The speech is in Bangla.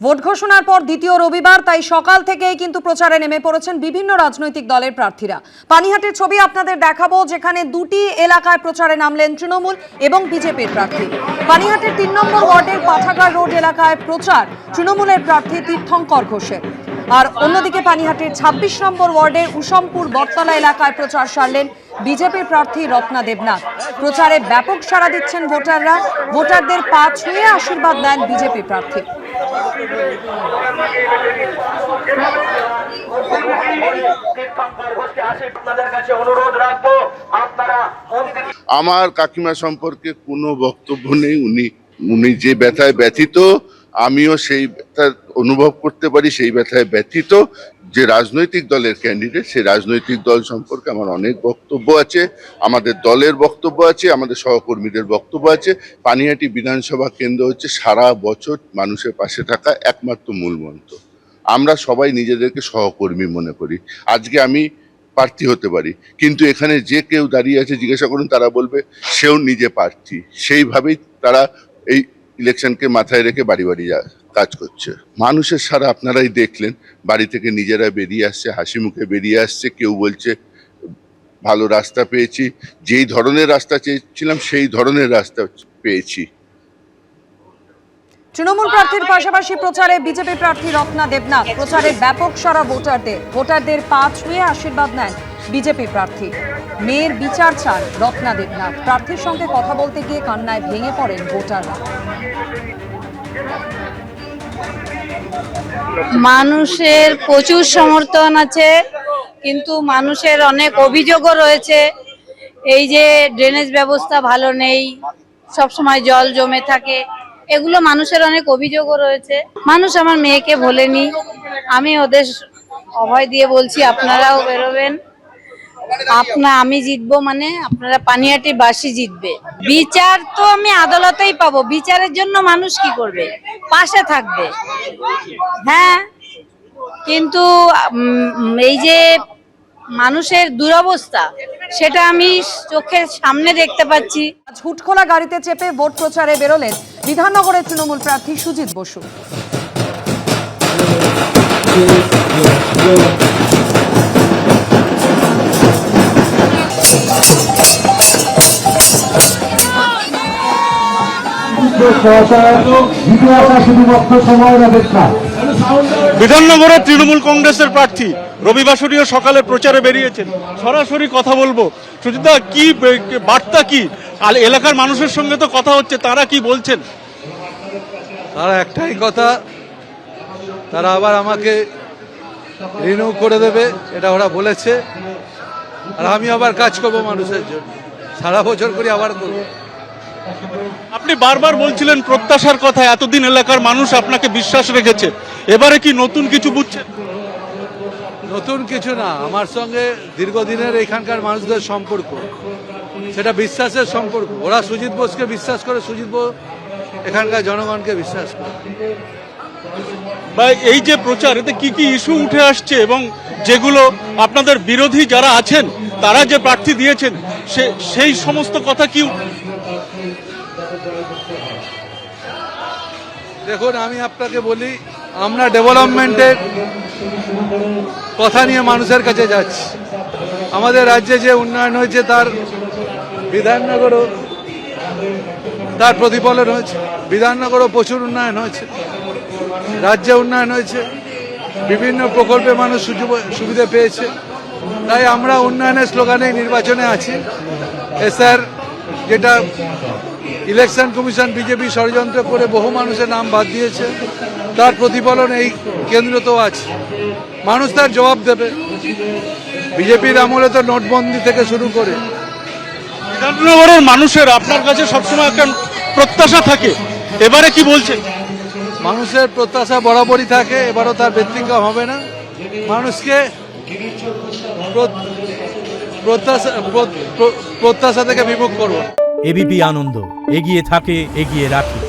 ভোট ঘোষণার পর দ্বিতীয় রবিবার, তাই সকাল থেকেই কিন্তু প্রচারে নেমে পড়েছেন বিভিন্ন রাজনৈতিক দলের প্রার্থীরা। পানিহাটির ছবি আপনাদের দেখাবো, যেখানে দুটি এলাকায় প্রচারে নামলেন তৃণমূল এবং বিজেপির প্রার্থী। পানিহাটির ৩ নম্বর ওয়ার্ডের পাঠাগার রোড এলাকায় প্রচার তৃণমূলের প্রার্থী তীর্থঙ্কর ঘোষের, আর অন্যদিকে পানিহাটির ২৬ নম্বর ওয়ার্ডের উসমপুর বটতলা এলাকায় প্রচার সারলেন বিজেপির প্রার্থী রত্না দেবনাথ। প্রচারে ব্যাপক সাড়া দিচ্ছেন ভোটাররা। ভোটারদের পা ছুঁয়ে আশীর্বাদ দেন বিজেপি প্রার্থী। আমার কাকিমা সম্পর্কে কোনো বক্তব্য নেই। উনি যে ব্যথায় ব্যথিত, আমিও সেই ব্যথা অনুভব করতে পারি। সেই ব্যথায় ব্যথিত যে রাজনৈতিক দলের ক্যান্ডিডেট, সেই রাজনৈতিক দল সম্পর্কে আমার অনেক বক্তব্য আছে। আমাদের দলের বক্তব্য আছে, আমাদের সহকর্মীদের বক্তব্য আছে। পানিহাটি বিধানসভা কেন্দ্র হচ্ছে সারা বছর মানুষের পাশে থাকা একমাত্র মূল মন্ত্র। আমরা সবাই নিজেদেরকে সহকর্মী মনে করি। আজকে আমি প্রার্থী হতে পারি, কিন্তু এখানে যে কেউ দাঁড়িয়ে আছে জিজ্ঞাসা করুন, তারা বলবে সেও নিজে প্রার্থী। সেইভাবেই তারা এই ইলেকশনকে মাথায় রেখে বাড়ি বাড়ি কাজ করছে। মানুষের সারা আপনারাই দেখলেন, বাড়ি থেকে নিজেরা বেরিয়ে আসছে, হাসি মুখে বেরিয়ে আসছে। কেউ বলছে ভালো রাস্তা পেয়েছি, যেই ধরনের রাস্তা চেয়েছিলাম সেই ধরনের রাস্তা পেয়েছি। তৃণমূল প্রার্থীর পাশাপাশি প্রচারে বিজেপি প্রার্থী রত্না দেবনাথ। প্রচারে ব্যাপক সাড়া ভোটারদের পা ছুঁয়ে আশীর্বাদ নেন বিজেপি প্রার্থী। মেয়ের বিচার চান রত্না দেবনাথ। প্রার্থীর সঙ্গে কথা বলতে গিয়ে কান্নায় ভেঙে পড়েন ভোটাররা। মানুষের প্রচুর সমর্থন আছে, কিন্তু মানুষের অনেক অভিযোগও রয়েছে। এই যে ড্রেনেজ ব্যবস্থা ভালো নেই, সবসময় জল জমে থাকে, এগুলো মানুষের অনেক অভিযোগও রয়েছে। মানুষ আমার মেয়েকে ভোলেনি। আমি ওদের অভয় দিয়ে বলছি, আপনারাও বেরোবেন। আমি জিতবো মানে আপনারা পানিহাটি বাসী জিতবে। বিচার তো আমি আদালতেই পাবো। বিচারের জন্য মানুষ কি করবে? পাশে থাকবে। হ্যাঁ, কিন্তু এই যে মানুষের দুরবস্থা, সেটা আমি চোখের সামনে দেখতে পাচ্ছি। হুটখোলা গাড়িতে চেপে ভোট প্রচারে বেরোলেন বিধাননগরের তৃণমূল প্রার্থী সুজিত বসু। বিধাননগরের তৃণমূল কংগ্রেসের প্রার্থী রবিবাসরীয় সকালে প্রচারে বেরিয়েছেন। সরাসরি কথা বলবো। সুজিতদা, কি বার্তা, কি আর এলাকার মানুষের সঙ্গে তো কথা হচ্ছে, তারা কি বলছেন? তারা একটাই কথা, তারা আবার আমাকে রিনিউ করে দেবে, এটা ওরা বলেছে। আর আমি আবার কাজ করবো মানুষের জন্য, সারা বছর করে আবার করবো। আপনি বারবার বলছিলেন প্রত্যাশার কথা, এতদিন এলাকার মানুষ আপনাকে বিশ্বাস রেখেছে, এবারে কি নতুন কিছু বুঝছেন? নতুন কিছু না, আমার সঙ্গে দীর্ঘদিনের এখানকার মানুষদের সম্পর্ক, সেটা বিশ্বাসের সম্পর্ক। ওরা সুজিত বোসকে বিশ্বাস করে, সুজিত বোস এখানকার জনগণকে বিশ্বাস করে। এই যে প্রচার, এতে কি কি ইস্যু উঠে আসছে এবং যেগুলো আপনাদের বিরোধী যারা আছেন তারা যে প্রার্থী দিয়েছেন সেই সমস্ত কথা কি? দেখুন, আমি আপনাকে বলি, আমরা ডেভেলপমেন্টের কথা নিয়ে মানুষের কাছে যাচ্ছি। আমাদের রাজ্যে যে উন্নয়ন হয়েছে তার বিধাননগরও তার প্রতিফলন হয়েছে। বিধাননগরও প্রচুর উন্নয়ন হয়েছে, রাজ্যে উন্নয়ন হয়েছে, বিভিন্ন প্রকল্পে মানুষ সুবিধা পেয়েছে। তাই আমরা উন্নয়নের স্লোগানে নির্বাচনে আছি। স্যার, যেটা ইলেকশন কমিশন বিজেপি ষড়যন্ত্র করে বহু মানুষের নাম বাদ দিয়েছে, তার প্রতিফলন এই কেন্দ্রতেও আছে। মানুষ তার জবাব দেবে। বিজেপির আমলে তো নোটবন্দি থেকে শুরু করে বিধাননগরের মানুষের আপনার কাছে সবসময় একটা প্রত্যাশা থাকে, এবারে কি বলছেন? মানুষের প্রত্যাশা বরাবরই থাকে, এবারও তার ব্যতিক্রম হবে না। মানুষকে প্রত্যাশা থেকে বিমুখ করব। এবিপি আনন্দ, এগিয়ে থাকে, এগিয়ে রাখে।